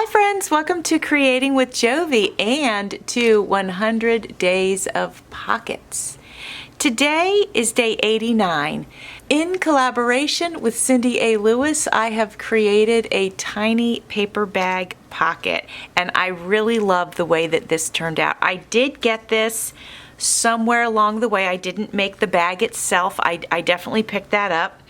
friends, welcome to Creating with Jovi and to 100 Days of Pockets. Today is day 89. In collaboration with Cindy A. Lewis, I have created a tiny paper bag pocket, and I really love the way that this turned out. I did get this somewhere along the way. I didn't make the bag itself. I definitely picked that up.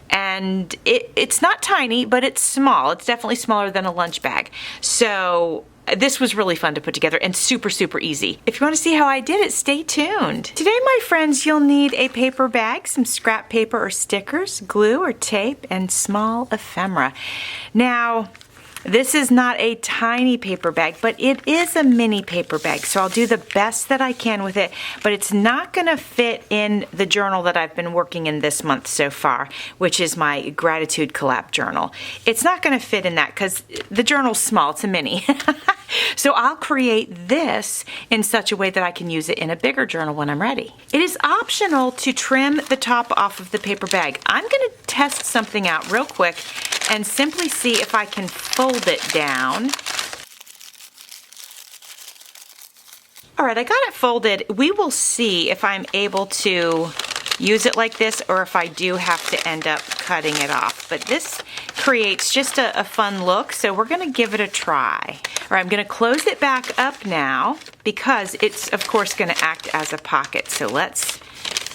And it's not tiny, but it's small. It's definitely smaller than a lunch bag. So this was really fun to put together and super, super easy. If you want to see how I did it, stay tuned. Today, my friends, you'll need a paper bag, some scrap paper or stickers, glue or tape, and small ephemera. Now, this is not a tiny paper bag, but it is a mini paper bag, so I'll do the best that I can with it, but it's not going to fit in the journal that I've been working in this month so far, which is my gratitude collab journal. It's not going to fit in that because the journal's small, it's a mini. So I'll create this in such a way that I can use it in a bigger journal when I'm ready. It is optional to trim the top off of the paper bag. I'm going to test something out real quick and simply see if I can fold it down. All right, I got it folded. We will see if I'm able to use it like this or if I do have to end up cutting it off. But this creates just a fun look, so we're going to give it a try. All right, I'm going to close it back up now because it's, of course, going to act as a pocket. So let's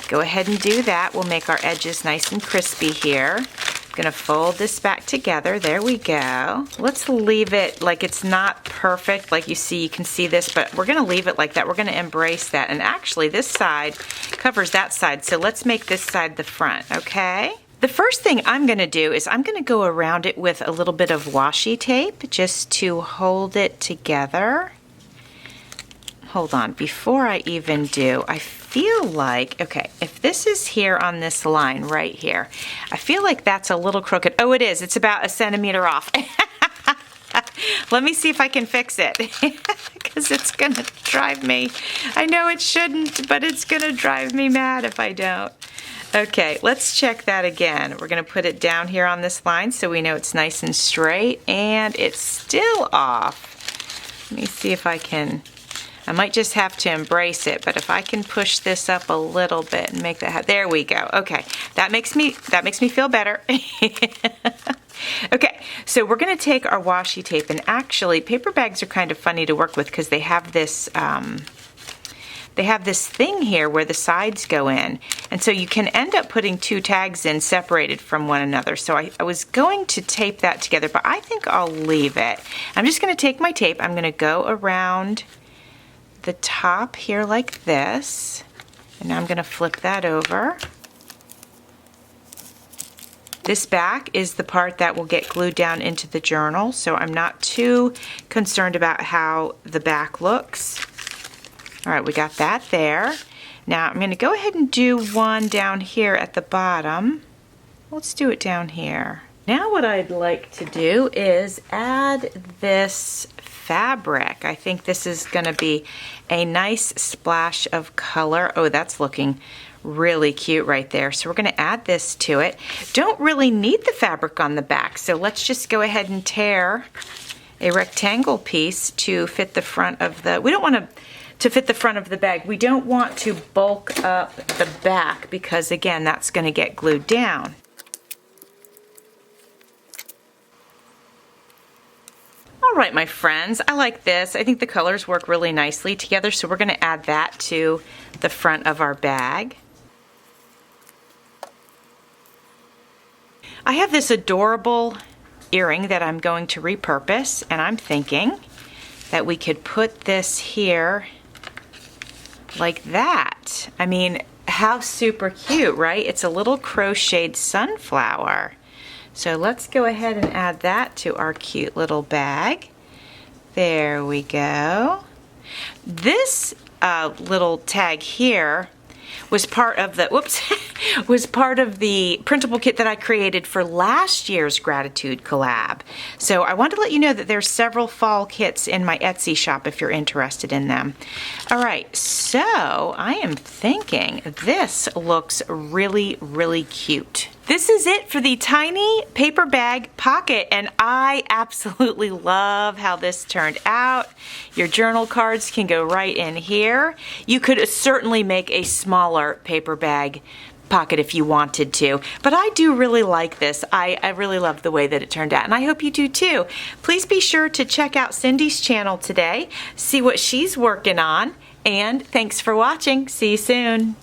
go ahead and do that. We'll make our edges nice and crispy here. I'm going to fold this back together. There we go. Let's leave it like it's not perfect. Like you see, you can see this, but we're going to leave it like that. We're going to embrace that. And actually, this side covers that side. So let's make this side the front, okay? The first thing I'm going to do is I'm going to go around it with a little bit of washi tape just to hold it together. Hold on, before I even do, I feel like, okay, if this is here on this line right here, I feel like that's a little crooked. Oh, it is. It's about 1 centimeter off. Let me see if I can fix it because it's going to drive me. I know it shouldn't, but it's going to drive me mad if I don't. Okay, let's check that again. We're going to put it down here on this line so we know it's nice and straight, and it's still off. Let me see if I can. I might just have to embrace it, but if I can push this up a little bit and make that, there we go. Okay, that makes me feel better. Okay, so we're going to take our washi tape, and actually, paper bags are kind of funny to work with because they have this thing here where the sides go in, and so you can end up putting two tags in separated from one another. So I was going to tape that together, but I think I'll leave it. I'm just going to take my tape. I'm going to go around the top here like this, and now I'm going to flip that over. This back is the part that will get glued down into the journal, so I'm not too concerned about how the back looks. All right, we got that there. Now I'm going to go ahead and do one down here at the bottom. Let's do it down here. Now what I'd like to do is add this fabric. I think this is going to be a nice splash of color. Oh, that's looking really cute right there. So we're going to add this to it. Don't really need the fabric on the back, so let's just go ahead and tear a rectangle piece to fit the front of the, we don't want to fit the front of the bag. We don't want to bulk up the back because, again, that's going to get glued down. All right, my friends, I like this. I think the colors work really nicely together, so we're going to add that to the front of our bag. I have this adorable earring that I'm going to repurpose, and I'm thinking that we could put this here like that. I mean, how super cute, right? It's a little crocheted sunflower. So let's go ahead and add that to our cute little bag. There we go. This little tag here was part of the, whoops, was part of the printable kit that I created for last year's gratitude collab. So I wanted to let you know that there's several fall kits in my Etsy shop if you're interested in them. All right, so I am thinking this looks really, really cute. This is it for the tiny paper bag pocket, and I absolutely love how this turned out. Your journal cards can go right in here. You could certainly make a smaller paper bag pocket if you wanted to, but I do really like this. I really love the way that it turned out, and I hope you do too. Please be sure to check out Cindy's channel today, see what she's working on, and thanks for watching. See you soon.